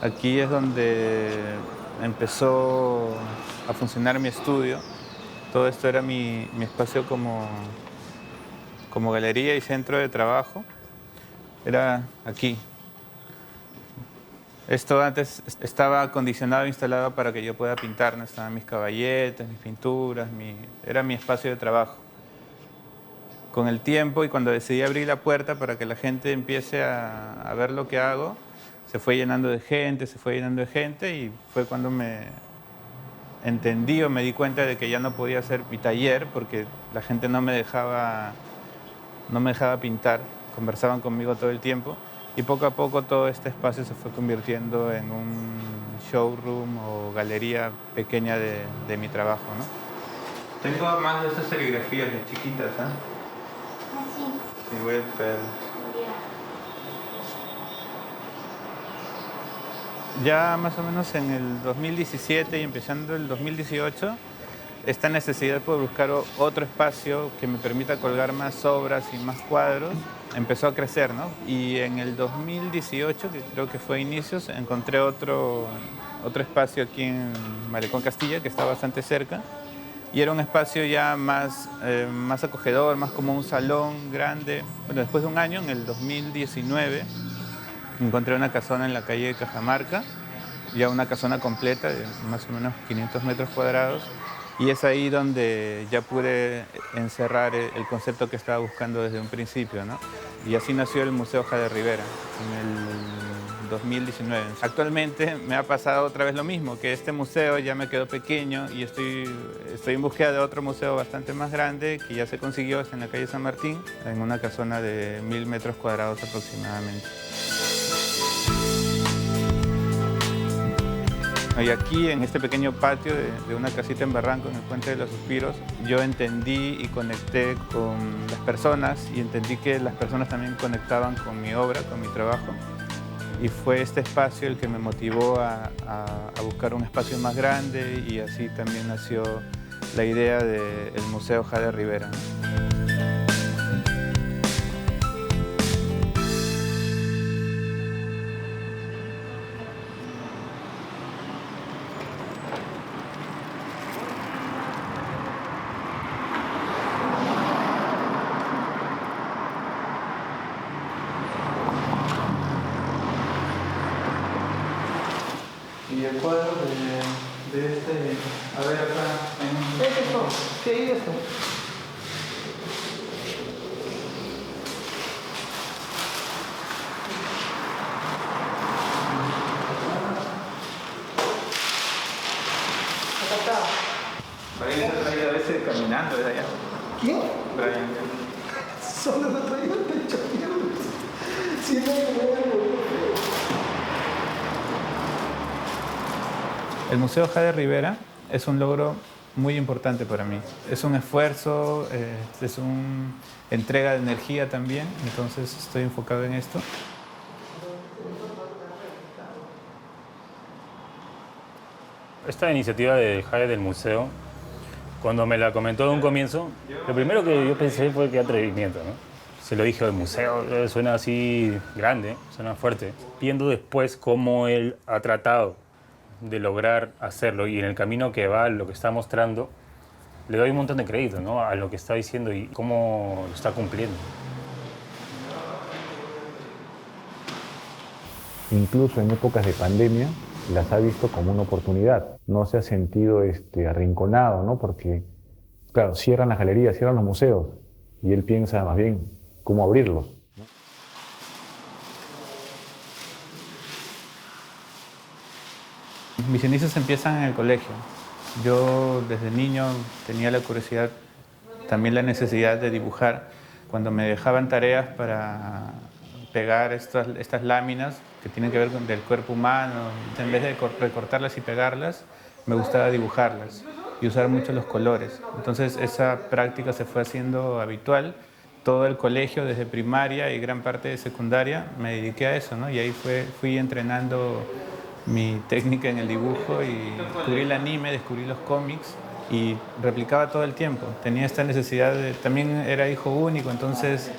Aquí es donde empezó a funcionar mi estudio. Todo esto era mi espacio como galería y centro de trabajo. Era aquí. Esto antes estaba acondicionado e instalado para que yo pueda pintar, ¿no? Estaban mis caballetes, mis pinturas, era mi espacio de trabajo. Con el tiempo y cuando decidí abrir la puerta para que la gente empiece a ver lo que hago, se fue llenando de gente, se fue llenando de gente y fue cuando me entendí o me di cuenta de que ya no podía hacer mi taller porque la gente no me dejaba pintar, conversaban conmigo todo el tiempo y poco a poco todo este espacio se fue convirtiendo en un showroom o galería pequeña de mi trabajo, ¿no? Tengo más de esas serigrafías de chiquitas, ¿ah? Así. Sí, voy a traer. Ya más o menos en el 2017 y empezando el 2018, esta necesidad por buscar otro espacio que me permita colgar más obras y más cuadros empezó a crecer, ¿no? Y en el 2018, que creo que fue a inicios, encontré otro espacio aquí en Malecón Castilla, que está bastante cerca. Y era un espacio ya más acogedor, más como un salón grande. Bueno, después de un año, en el 2019, encontré una casona en la calle de Cajamarca, ya una casona completa de más o menos 500 metros cuadrados. Y es ahí donde ya pude encerrar el concepto que estaba buscando desde un principio, ¿no? Y así nació el Museo Jade Rivera en el 2019. Actualmente me ha pasado otra vez lo mismo, que este museo ya me quedó pequeño y estoy en búsqueda de otro museo bastante más grande que ya se consiguió, está en la calle San Martín, en una casona de 1000 metros cuadrados aproximadamente. Y aquí, en este pequeño patio de una casita en Barranco, en el Puente de los Suspiros, yo entendí y conecté con las personas y entendí que las personas también conectaban con mi obra, con mi trabajo. Y fue este espacio el que me motivó a buscar un espacio más grande y así también nació la idea del Museo Jade Rivera. Y el cuadro de este, a ver acá, ¿qué es esto? ¿Qué es esto? Acá está. Brian se ha traído a veces caminando desde allá. ¿Quién? Brian. Solo lo traigo el pecho mierda. Si no me muevo. El Museo Jade Rivera es un logro muy importante para mí. Es un esfuerzo, es una entrega de energía también, entonces estoy enfocado en esto. Esta iniciativa de Jade del museo, cuando me la comentó de un comienzo, lo primero que yo pensé fue qué atrevimiento, ¿no? Se lo dije al museo, suena así grande, suena fuerte. Viendo después cómo él ha tratado de lograr hacerlo y en el camino que va, lo que está mostrando, le doy un montón de crédito, ¿no? A lo que está diciendo y cómo lo está cumpliendo. Incluso en épocas de pandemia, las ha visto como una oportunidad. No se ha sentido arrinconado, ¿no? Porque, claro, cierran las galerías, cierran los museos, y él piensa más bien cómo abrirlos. Mis inicios empiezan en el colegio. Yo desde niño tenía la curiosidad, también la necesidad de dibujar. Cuando me dejaban tareas para pegar estas láminas que tienen que ver con el cuerpo humano, en vez de recortarlas y pegarlas, me gustaba dibujarlas y usar mucho los colores. Entonces esa práctica se fue haciendo habitual. Todo el colegio, desde primaria y gran parte de secundaria, me dediqué a eso, ¿no? Y ahí fui entrenando mi técnica en el dibujo y descubrí el anime, descubrí los cómics y replicaba todo el tiempo. Tenía esta necesidad también era hijo único, entonces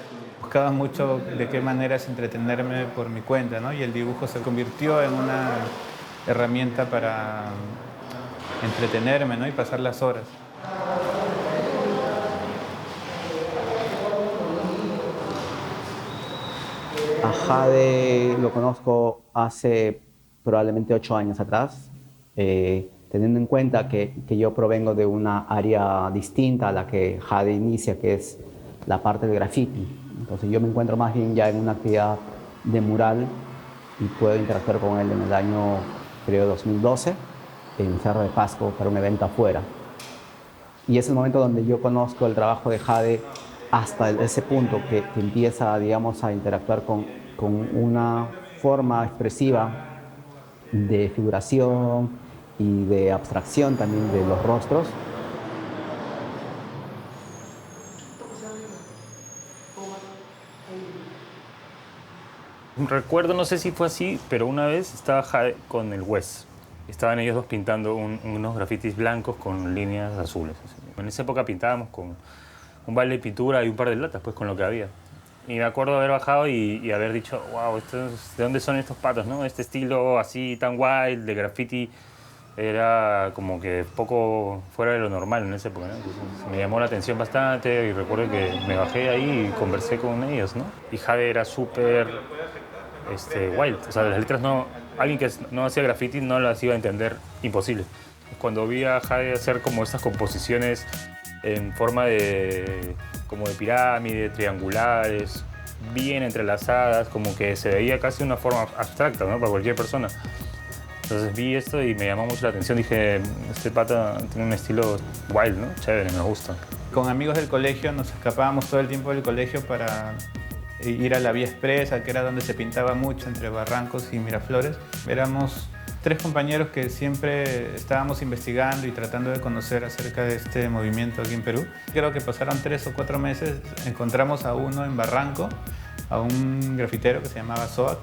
Buscaba mucho de qué maneras entretenerme por mi cuenta, ¿no? Y el dibujo se convirtió en una herramienta para entretenerme, ¿no? Y pasar las horas. A Jade lo conozco hace probablemente 8 años atrás, teniendo en cuenta que yo provengo de una área distinta a la que Jade inicia, que es la parte del graffiti. Entonces yo me encuentro más bien ya en una actividad de mural y puedo interactuar con él en el año, creo, 2012, en Cerro de Pasco para un evento afuera. Y es el momento donde yo conozco el trabajo de Jade hasta ese punto que empieza, digamos, a interactuar con una forma expresiva de figuración y de abstracción también de los rostros. Recuerdo, no sé si fue así, pero una vez estaba Jade con el Wes. Estaban ellos dos pintando unos grafitis blancos con líneas azules. En esa época pintábamos con un balde de pintura y un par de latas, pues con lo que había. Y me acuerdo haber bajado y haber dicho, wow, ¿de dónde son estos patos, no? Este estilo así tan wild de graffiti era como que poco fuera de lo normal en esa época, ¿no? Entonces, me llamó la atención bastante y recuerdo que me bajé ahí y conversé con ellos, ¿no? Y Jade era súper wild, o sea, las letras no... Alguien que no hacía graffiti no las iba a entender, imposible. Cuando vi a Jade hacer como estas composiciones en forma como de pirámide, triangulares, bien entrelazadas, como que se veía casi una forma abstracta, ¿no? Para cualquier persona. Entonces vi esto y me llamó mucho la atención. Dije, este pata tiene un estilo wild, ¿no? Chévere, me gusta. Con amigos del colegio nos escapábamos todo el tiempo del colegio para ir a la Vía Expresa, que era donde se pintaba mucho, entre Barrancos y Miraflores. Éramos 3 compañeros que siempre estábamos investigando y tratando de conocer acerca de este movimiento aquí en Perú. Creo que pasaron 3 o 4 meses, encontramos a uno en Barranco, a un grafitero que se llamaba Zoac,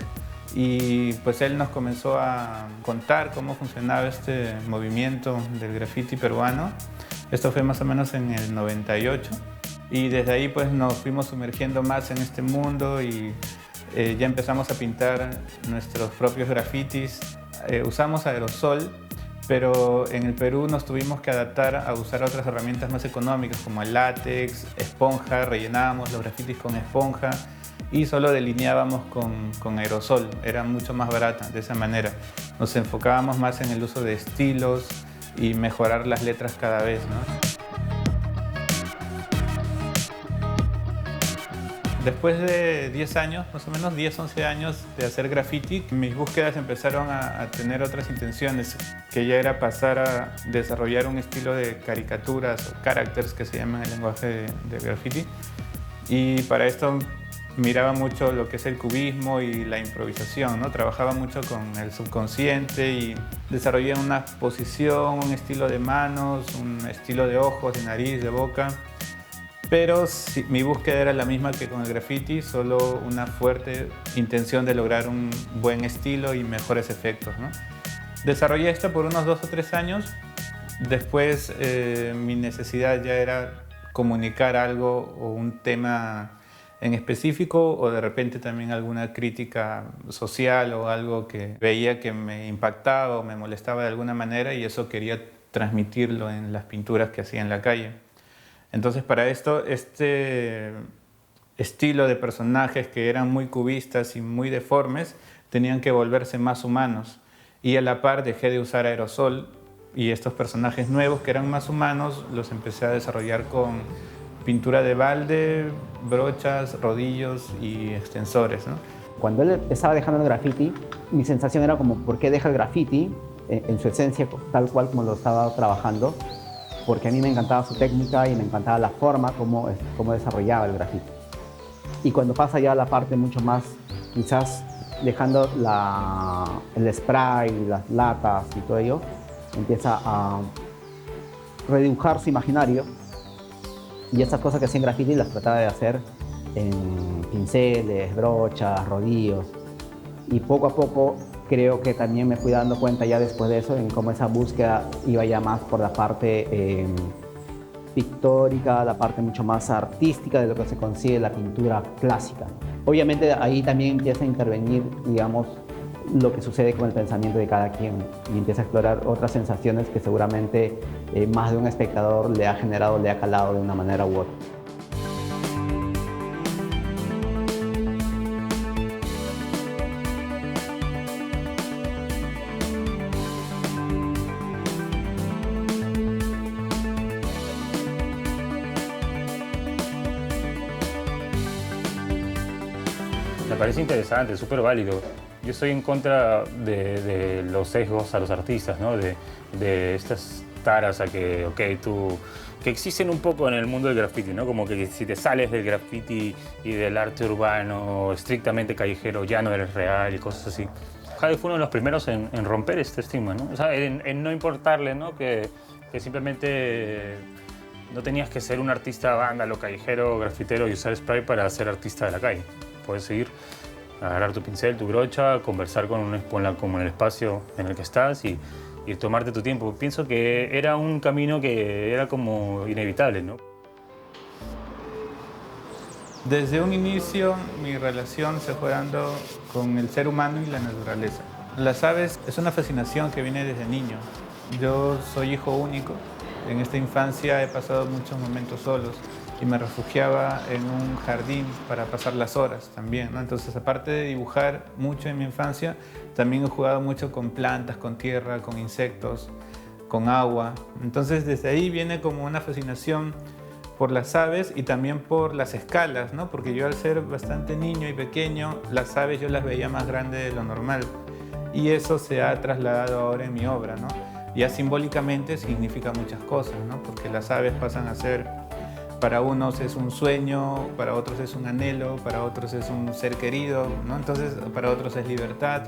y pues él nos comenzó a contar cómo funcionaba este movimiento del graffiti peruano. Esto fue más o menos en el 98. Y desde ahí pues nos fuimos sumergiendo más en este mundo y ya empezamos a pintar nuestros propios grafitis. Usamos aerosol, pero en el Perú nos tuvimos que adaptar a usar otras herramientas más económicas como el látex, esponja, rellenábamos los grafitis con esponja y solo delineábamos con aerosol. Era mucho más barata de esa manera. Nos enfocábamos más en el uso de estilos y mejorar las letras cada vez, ¿no? Después de 10 años, más o menos 10, 11 años de hacer graffiti, mis búsquedas empezaron a tener otras intenciones, que ya era pasar a desarrollar un estilo de caricaturas o characters que se llaman en el lenguaje de graffiti. Y para esto miraba mucho lo que es el cubismo y la improvisación, ¿no? Trabajaba mucho con el subconsciente y desarrollé una posición, un estilo de manos, un estilo de ojos, de nariz, de boca. Pero sí, mi búsqueda era la misma que con el graffiti, solo una fuerte intención de lograr un buen estilo y mejores efectos, ¿no? Desarrollé esto por unos 2 o 3 años. Después mi necesidad ya era comunicar algo o un tema en específico o de repente también alguna crítica social o algo que veía que me impactaba o me molestaba de alguna manera y eso quería transmitirlo en las pinturas que hacía en la calle. Entonces para esto, este estilo de personajes que eran muy cubistas y muy deformes tenían que volverse más humanos. Y a la par dejé de usar aerosol y estos personajes nuevos que eran más humanos los empecé a desarrollar con pintura de balde, brochas, rodillos y extensores, ¿no? Cuando él estaba dejando el graffiti, mi sensación era como, ¿por qué deja el graffiti en su esencia tal cual como lo estaba trabajando? Porque a mí me encantaba su técnica y me encantaba la forma como desarrollaba el graffiti. Y cuando pasa ya a la parte mucho más, quizás dejando el spray, las latas y todo ello, empieza a redibujar su imaginario y estas cosas que hacía en graffiti las trataba de hacer en pinceles, brochas, rodillos. Y poco a poco creo que también me fui dando cuenta ya después de eso en cómo esa búsqueda iba ya más por la parte pictórica, la parte mucho más artística de lo que se consigue en la pintura clásica. Obviamente ahí también empieza a intervenir, digamos, lo que sucede con el pensamiento de cada quien y empieza a explorar otras sensaciones que seguramente más de un espectador le ha generado, le ha calado de una manera u otra. Me parece interesante, súper válido. Yo estoy en contra de los sesgos a los artistas, ¿no? De estas taras a que, ok, que existen un poco en el mundo del graffiti, ¿no? Como que si te sales del graffiti y del arte urbano estrictamente callejero, ya no eres real y cosas así. Jade fue uno de los primeros en romper este estigma, ¿no? O sea, en no importarle, ¿no? Que simplemente no tenías que ser un artista vándalo, callejero, grafitero y usar spray para ser artista de la calle. Puedes seguir, agarrar tu pincel, tu brocha, conversar con el espacio en el que estás y tomarte tu tiempo. Pienso que era un camino que era como inevitable, ¿no? Desde un inicio mi relación se fue dando con el ser humano y la naturaleza. Las aves es una fascinación que viene desde niño. Yo soy hijo único. En esta infancia he pasado muchos momentos solos y me refugiaba en un jardín para pasar las horas también, ¿no? Entonces, aparte de dibujar mucho en mi infancia, también he jugado mucho con plantas, con tierra, con insectos, con agua. Entonces, desde ahí viene como una fascinación por las aves y también por las escalas, ¿no? Porque yo al ser bastante niño y pequeño, las aves yo las veía más grandes de lo normal. Y eso se ha trasladado ahora en mi obra, ¿no? Ya simbólicamente significa muchas cosas, ¿no? Porque las aves pasan a ser, para unos es un sueño, para otros es un anhelo, para otros es un ser querido, ¿no? Entonces, para otros es libertad.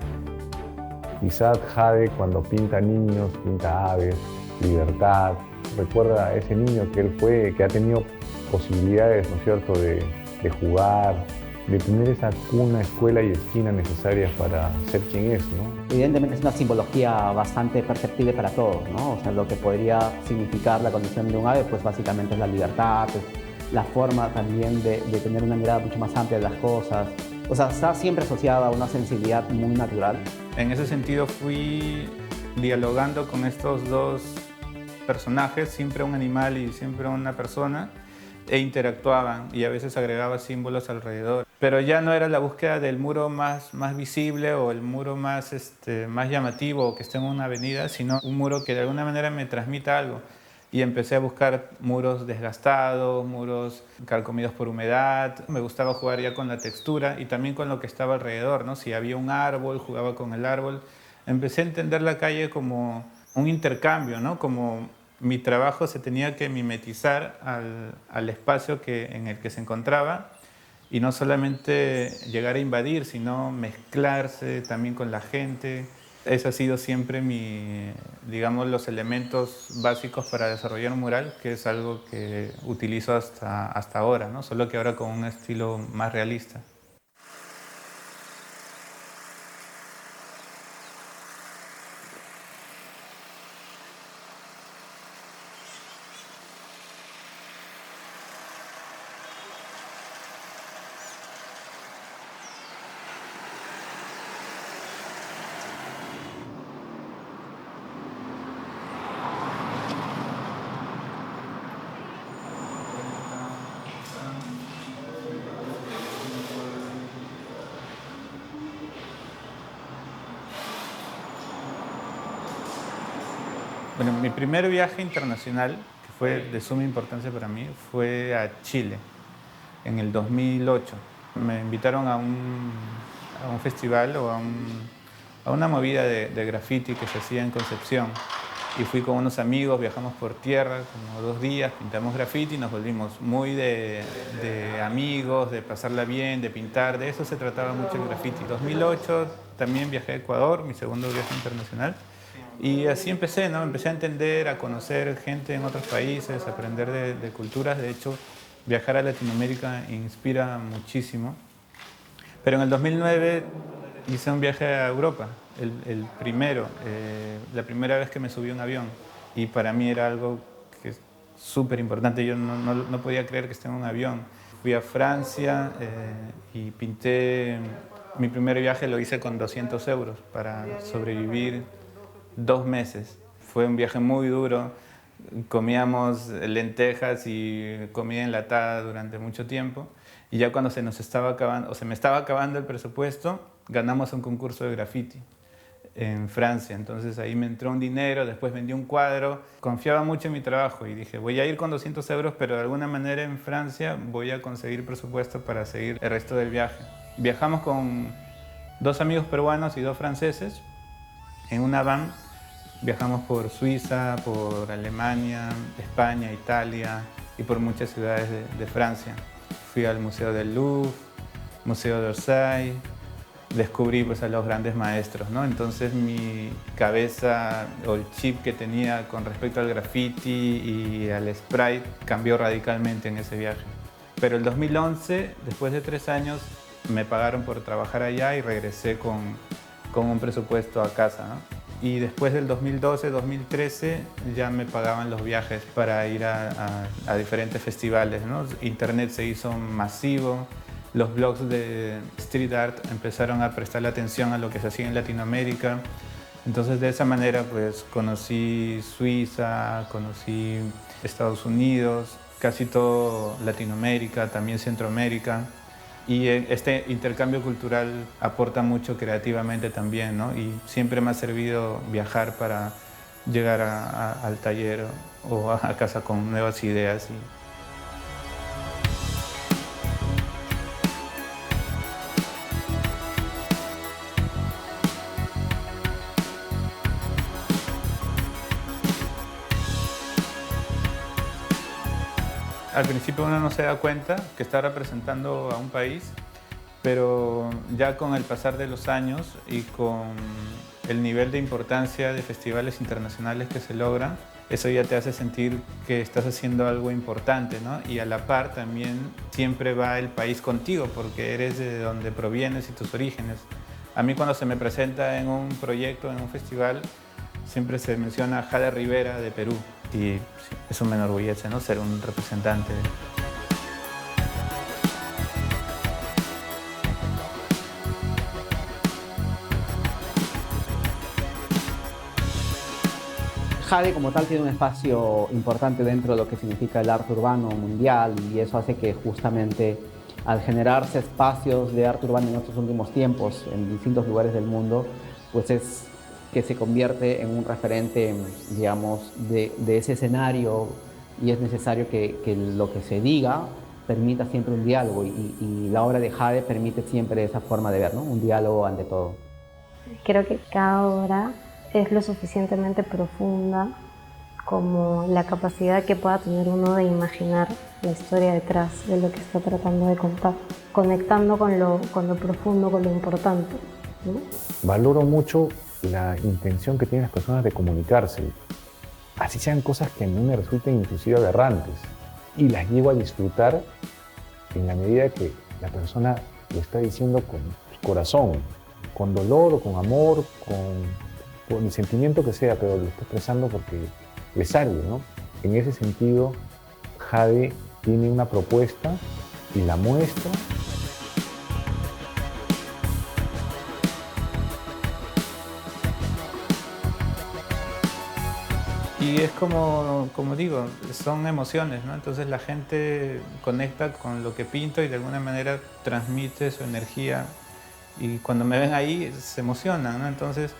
Quizás Jade, cuando pinta niños, pinta aves, libertad, recuerda a ese niño que él fue, que ha tenido posibilidades, ¿no es cierto?, de jugar, de tener esa cuna, escuela y esquina necesarias para ser quien es, ¿no? Evidentemente es una simbología bastante perceptible para todos, ¿no? O sea, lo que podría significar la condición de un ave, pues básicamente es la libertad, pues, la forma también de tener una mirada mucho más amplia de las cosas. O sea, está siempre asociada a una sensibilidad muy natural. En ese sentido fui dialogando con estos dos personajes, siempre un animal y siempre una persona, e interactuaban y a veces agregaba símbolos alrededor. Pero ya no era la búsqueda del muro más visible o el muro más llamativo o que esté en una avenida, sino un muro que de alguna manera me transmita algo. Y empecé a buscar muros desgastados, muros carcomidos por humedad. Me gustaba jugar ya con la textura y también con lo que estaba alrededor, ¿no? Si había un árbol, jugaba con el árbol. Empecé a entender la calle como un intercambio, ¿no? Como mi trabajo se tenía que mimetizar al espacio en el que se encontraba y no solamente llegar a invadir, sino mezclarse también con la gente. Ese ha sido siempre digamos, los elementos básicos para desarrollar un mural, que es algo que utilizo hasta ahora, ¿no? Solo que ahora con un estilo más realista. Bueno, mi primer viaje internacional, que fue de suma importancia para mí, fue a Chile, en el 2008. Me invitaron a un festival o a una movida de graffiti que se hacía en Concepción. Y fui con unos amigos, viajamos por tierra como 2 días, pintamos graffiti y nos volvimos muy de amigos, de pasarla bien, de pintar. De eso se trataba mucho el graffiti. En 2008 también viajé a Ecuador, mi segundo viaje internacional. Y así empecé, ¿no? Empecé a entender, a conocer gente en otros países, a aprender de culturas. De hecho, viajar a Latinoamérica inspira muchísimo. Pero en el 2009 hice un viaje a Europa, el primero, la primera vez que me subí a un avión. Y para mí era algo que súper importante. Yo no podía creer que esté en un avión. Fui a Francia y pinté. Mi primer viaje lo hice con 200 euros para sobrevivir 2 meses. Fue un viaje muy duro. Comíamos lentejas y comida enlatada durante mucho tiempo. Y ya cuando se nos estaba acabando, o se me estaba acabando el presupuesto, ganamos un concurso de graffiti en Francia. Entonces ahí me entró un dinero, después vendí un cuadro. Confiaba mucho en mi trabajo y dije, voy a ir con 200 euros, pero de alguna manera en Francia voy a conseguir presupuesto para seguir el resto del viaje. Viajamos con 2 amigos peruanos y 2 franceses en una van. Viajamos por Suiza, por Alemania, España, Italia y por muchas ciudades de Francia. Fui al Museo del Louvre, Museo d'Orsay. Descubrí pues, a los grandes maestros, ¿no? Entonces mi cabeza o el chip que tenía con respecto al graffiti y al sprite cambió radicalmente en ese viaje. Pero el 2011, después de 3 años, me pagaron por trabajar allá y regresé con un presupuesto a casa, ¿no? Y después del 2012-2013 ya me pagaban los viajes para ir a diferentes festivales, ¿no? Internet se hizo masivo. Los blogs de street art empezaron a prestarle atención a lo que se hacía en Latinoamérica. Entonces de esa manera pues conocí Suiza, conocí Estados Unidos, casi todo Latinoamérica, también Centroamérica. Y este intercambio cultural aporta mucho creativamente también, ¿no? Y siempre me ha servido viajar para llegar al taller o a casa con nuevas ideas. Al principio uno no se da cuenta que está representando a un país, pero ya con el pasar de los años y con el nivel de importancia de festivales internacionales que se logran, eso ya te hace sentir que estás haciendo algo importante, ¿no? Y a la par también siempre va el país contigo, porque eres de donde provienes y tus orígenes. A mí cuando se me presenta en un proyecto, en un festival, siempre se menciona a Jade Rivera de Perú y eso me enorgullece, ¿no? Ser un representante. Jade como tal tiene un espacio importante dentro de lo que significa el arte urbano mundial y eso hace que justamente al generarse espacios de arte urbano en estos últimos tiempos en distintos lugares del mundo, pues es que se convierte en un referente, digamos, de ese escenario y es necesario que lo que se diga permita siempre un diálogo y la obra de Jade permite siempre esa forma de ver, ¿no? Un diálogo ante todo. Creo que cada obra es lo suficientemente profunda como la capacidad que pueda tener uno de imaginar la historia detrás de lo que está tratando de contar, conectando con lo profundo, con lo importante, ¿no? Valoro mucho la intención que tienen las personas de comunicarse, así sean cosas que a mí me resulten inclusive aberrantes, y las llego a disfrutar en la medida que la persona lo está diciendo con su corazón, con dolor o con amor, con el sentimiento que sea, pero lo está expresando porque le sale, ¿no? En ese sentido, Jade tiene una propuesta y la muestra. Y es como digo, son emociones, ¿no? Entonces la gente conecta con lo que pinto y de alguna manera transmite su energía y cuando me ven ahí se emocionan, ¿no? Entonces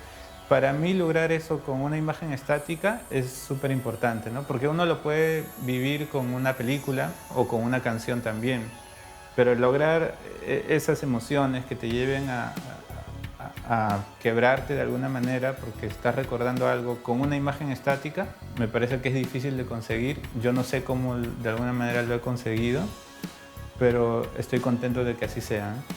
para mí lograr eso con una imagen estática es súper importante, ¿no? Porque uno lo puede vivir con una película o con una canción también, pero lograr esas emociones que te lleven a quebrarte de alguna manera porque estás recordando algo con una imagen estática, me parece que es difícil de conseguir. Yo no sé cómo de alguna manera lo he conseguido, pero estoy contento de que así sea, ¿eh?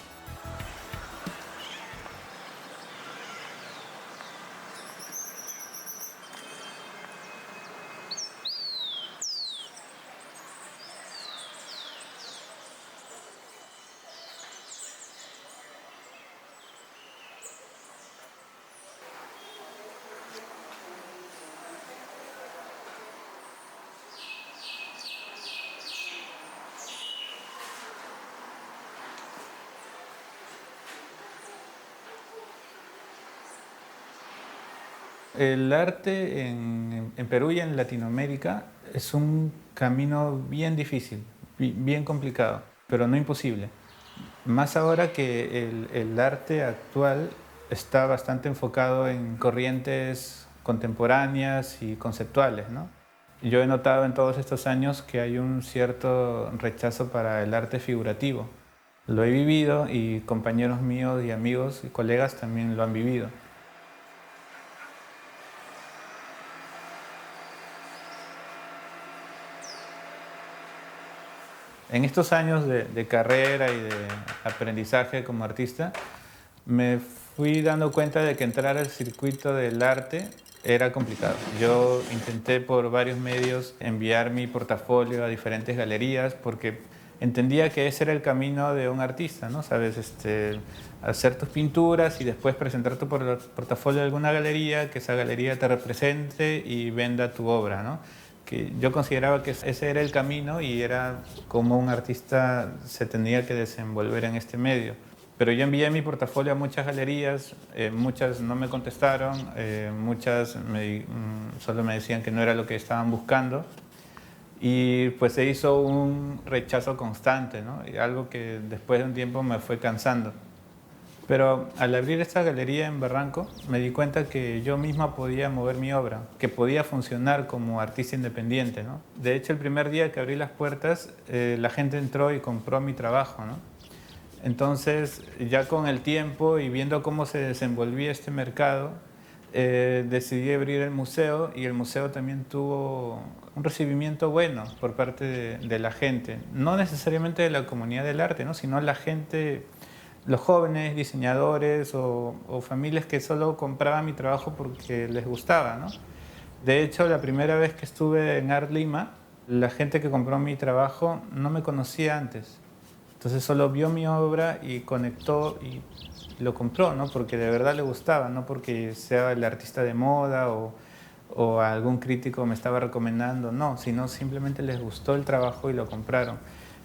El arte en Perú y en Latinoamérica es un camino bien difícil, bien complicado, pero no imposible. Más ahora que el arte actual está bastante enfocado en corrientes contemporáneas y conceptuales, ¿no? Yo he notado en todos estos años que hay un cierto rechazo para el arte figurativo. Lo he vivido y compañeros míos y amigos y colegas también lo han vivido. En estos años de carrera y de aprendizaje como artista, me fui dando cuenta de que entrar al circuito del arte era complicado. Yo intenté por varios medios enviar mi portafolio a diferentes galerías porque entendía que ese era el camino de un artista, ¿no? Sabes, hacer tus pinturas y después presentar tu portafolio a alguna galería, que esa galería te represente y venda tu obra, ¿no? Que yo consideraba que ese era el camino y era como un artista se tenía que desenvolver en este medio. Pero yo envié mi portafolio a muchas galerías, muchas no me contestaron, muchas solo me decían que no era lo que estaban buscando y pues se hizo un rechazo constante, ¿no? Y algo que después de un tiempo me fue cansando. Pero al abrir esta galería en Barranco me di cuenta que yo misma podía mover mi obra, que podía funcionar como artista independiente, ¿no? De hecho, el primer día que abrí las puertas, la gente entró y compró mi trabajo, ¿no? Entonces, ya con el tiempo y viendo cómo se desenvolvía este mercado, decidí abrir el museo y el museo también tuvo un recibimiento bueno por parte de la gente. No necesariamente de la comunidad del arte, ¿no? Sino la gente, los jóvenes diseñadores o familias que solo compraban mi trabajo porque les gustaba, ¿no? De hecho, la primera vez que estuve en Art Lima, la gente que compró mi trabajo no me conocía antes. Entonces solo vio mi obra y conectó y lo compró, ¿no? Porque de verdad le gustaba, no porque sea el artista de moda o algún crítico me estaba recomendando, no, sino simplemente les gustó el trabajo y lo compraron.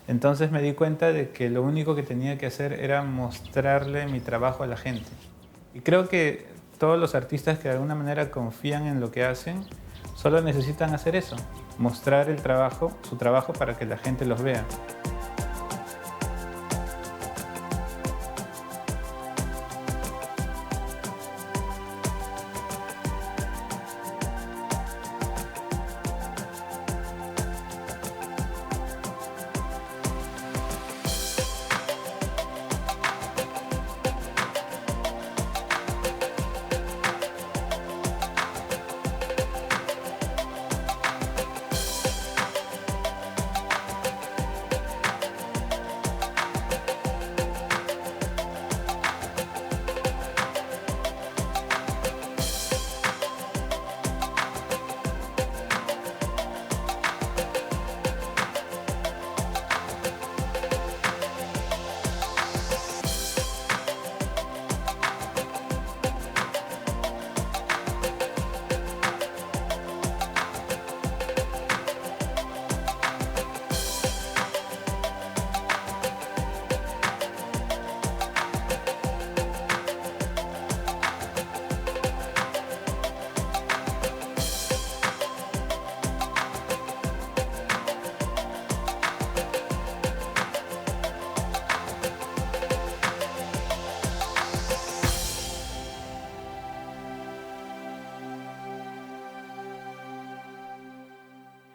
Entonces me di cuenta de que lo único que tenía que hacer era mostrarle mi trabajo a la gente. Y creo que todos los artistas que de alguna manera confían en lo que hacen, solo necesitan hacer eso, mostrar el trabajo, su trabajo para que la gente los vea.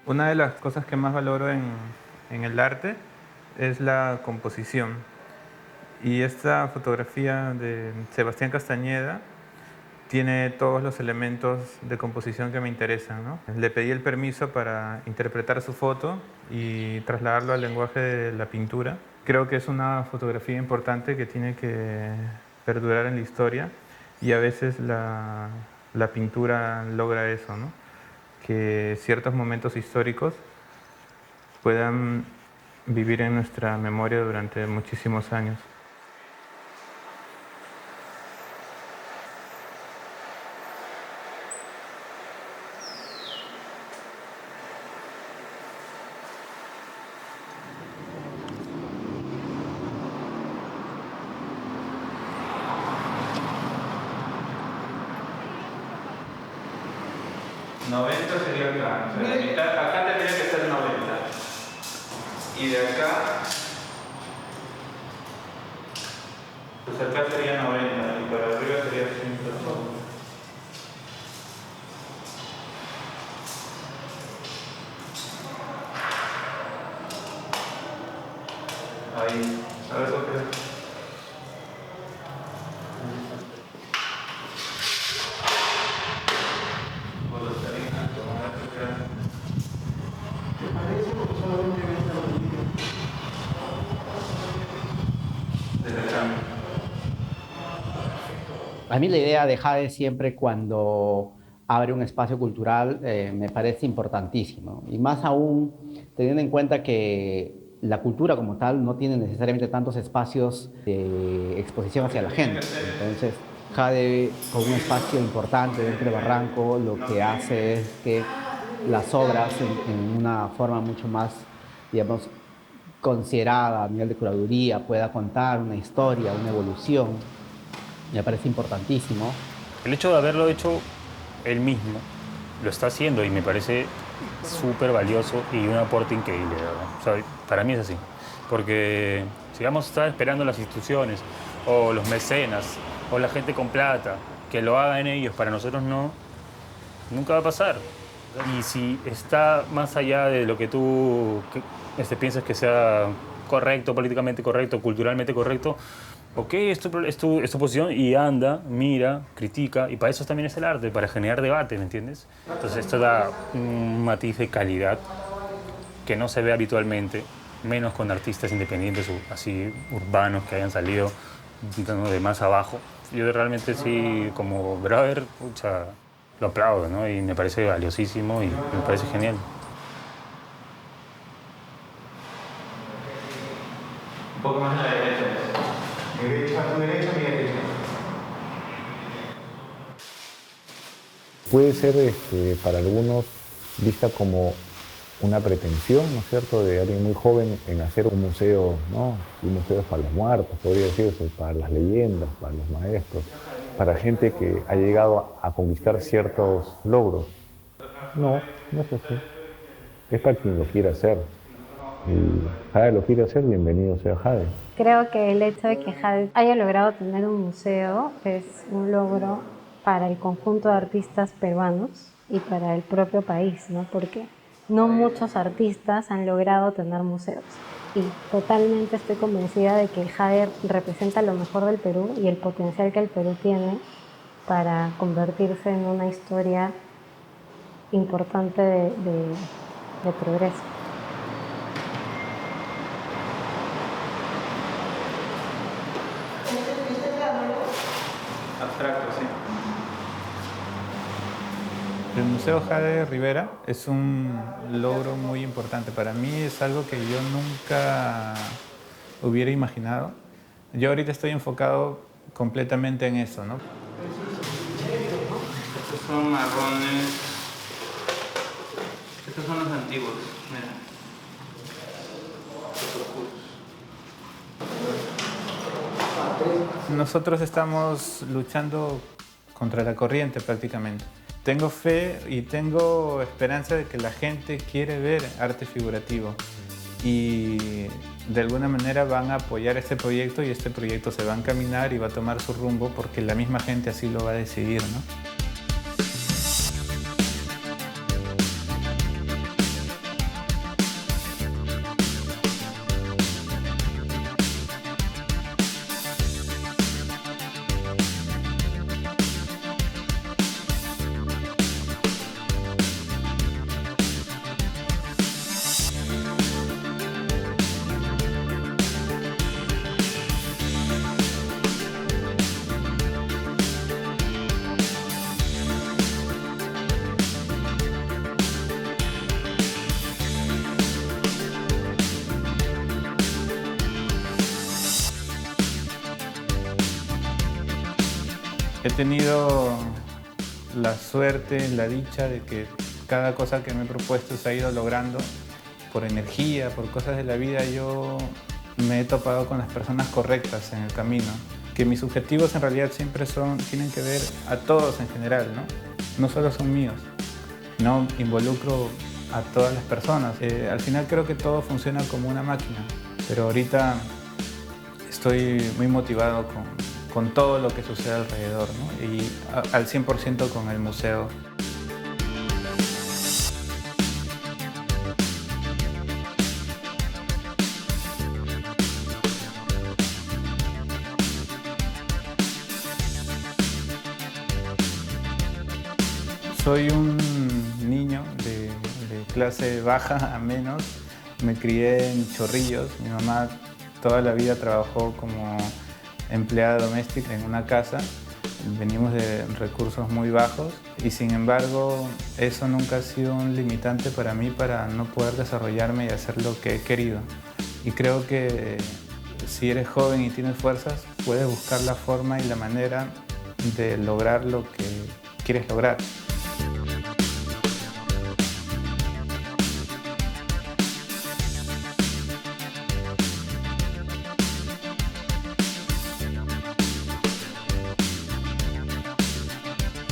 Una de las cosas que más valoro en el arte es la composición. Y esta fotografía de Sebastián Castañeda tiene todos los elementos de composición que me interesan, ¿no? Le pedí el permiso para interpretar su foto y trasladarlo al lenguaje de la pintura. Creo que es una fotografía importante que tiene que perdurar en la historia y a veces la pintura logra eso, ¿no? Que ciertos momentos históricos puedan vivir en nuestra memoria durante muchísimos años. 90 sería acá. O sea, la mitad, acá tendría que ser 90. Y de acá, pues acá sería 90 y para arriba sería 100. Ahí, a ver qué. ¿Te parece? Porque solamente ven la bolilla. Desde acá. A mí la idea de Jade siempre cuando abre un espacio cultural me parece importantísimo. Y más aún teniendo en cuenta que la cultura como tal no tiene necesariamente tantos espacios de exposición hacia la gente. Entonces, Jade, con un espacio importante dentro de Barranco, lo que hace es que las obras en una forma mucho más, digamos, considerada a nivel de curaduría pueda contar una historia, una evolución. Me parece importantísimo. El hecho de haberlo hecho él mismo, lo está haciendo y me parece súper valioso y un aporte increíble, ¿verdad? O sea, para mí es así. Porque si vamos a estar esperando las instituciones o los mecenas o la gente con plata que lo hagan ellos, para nosotros no, nunca va a pasar. Y si está más allá de lo que tú piensas que sea correcto, políticamente correcto, culturalmente correcto, ok, es tu posición y anda, mira, critica, y para eso también es el arte, para generar debate, ¿me entiendes? Entonces esto da un matiz de calidad que no se ve habitualmente, menos con artistas independientes o así urbanos que hayan salido de más abajo. Yo realmente sí, como brother, pucha, lo aplaudo, ¿no? Y me parece valiosísimo y me parece genial. Un poco más a la derecha. Derecha, a tu derecha, mi derecha. Puede ser para algunos vista como una pretensión, ¿no es cierto?, de alguien muy joven en hacer un museo, ¿no? Un museo para los muertos, podría decirse, para las leyendas, para los maestros, para gente que ha llegado a conquistar ciertos logros. No, no es así. Es para quien lo quiera hacer. Y Jade lo quiere hacer, bienvenido sea Jade. Creo que el hecho de que Jade haya logrado tener un museo es un logro para el conjunto de artistas peruanos y para el propio país, ¿no? Porque no muchos artistas han logrado tener museos. Y totalmente estoy convencida de que Jade representa lo mejor del Perú y el potencial que el Perú tiene para convertirse en una historia importante de progreso. Abstracto, sí. El Museo Jade Rivera es un logro muy importante. Para mí es algo que yo nunca hubiera imaginado. Yo ahorita estoy enfocado completamente en eso, ¿no? Estos son marrones. Estos son los antiguos, mira. Nosotros estamos luchando contra la corriente prácticamente. Tengo fe y tengo esperanza de que la gente quiere ver arte figurativo y de alguna manera van a apoyar este proyecto y este proyecto se va a encaminar y va a tomar su rumbo porque la misma gente así lo va a decidir, ¿no? He tenido la suerte, la dicha de que cada cosa que me he propuesto se ha ido logrando por energía, por cosas de la vida. Yo me he topado con las personas correctas en el camino, que mis objetivos en realidad siempre tienen que ver a todos en general, ¿no? No solo son míos. no involucro a todas las personas. Al final creo que todo funciona como una máquina, pero ahorita estoy muy motivado con todo lo que sucede alrededor, ¿no? Y al 100% con el museo. Soy un niño de clase baja a menos. Me crié en Chorrillos. Mi mamá toda la vida trabajó como empleada doméstica en una casa. Venimos de recursos muy bajos y sin embargo eso nunca ha sido un limitante para mí para no poder desarrollarme y hacer lo que he querido. Y creo que si eres joven y tienes fuerzas, puedes buscar la forma y la manera de lograr lo que quieres lograr.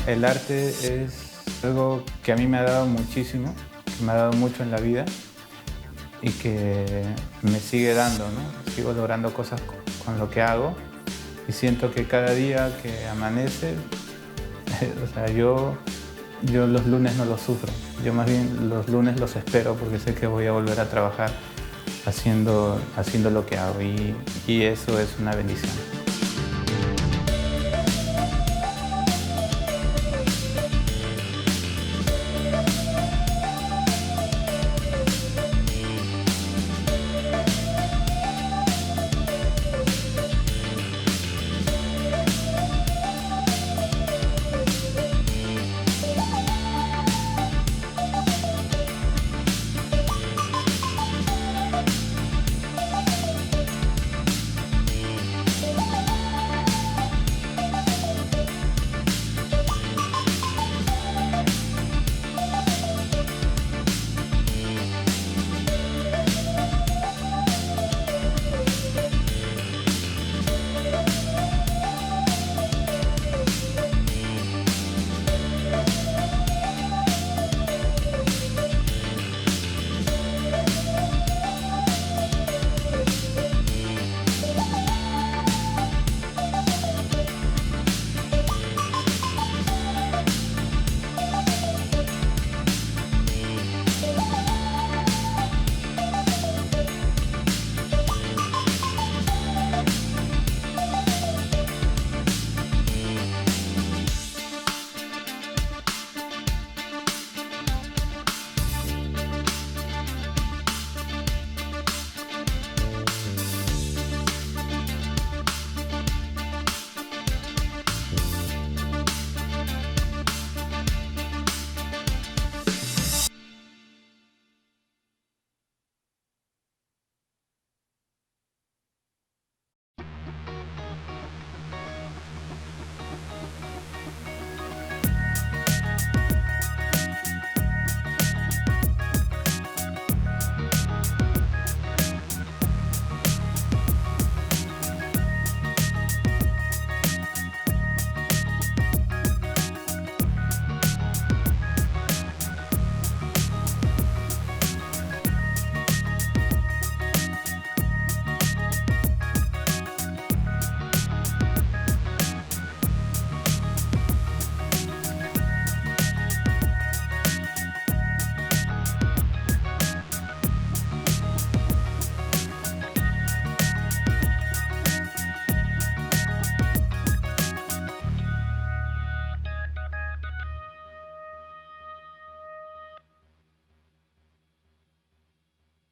El arte es algo que a mí me ha dado muchísimo, que me ha dado mucho en la vida y que me sigue dando, ¿no? Sigo logrando cosas con lo que hago y siento que cada día que amanece, o sea, yo los lunes no los sufro, yo más bien los lunes los espero porque sé que voy a volver a trabajar haciendo lo que hago y eso es una bendición.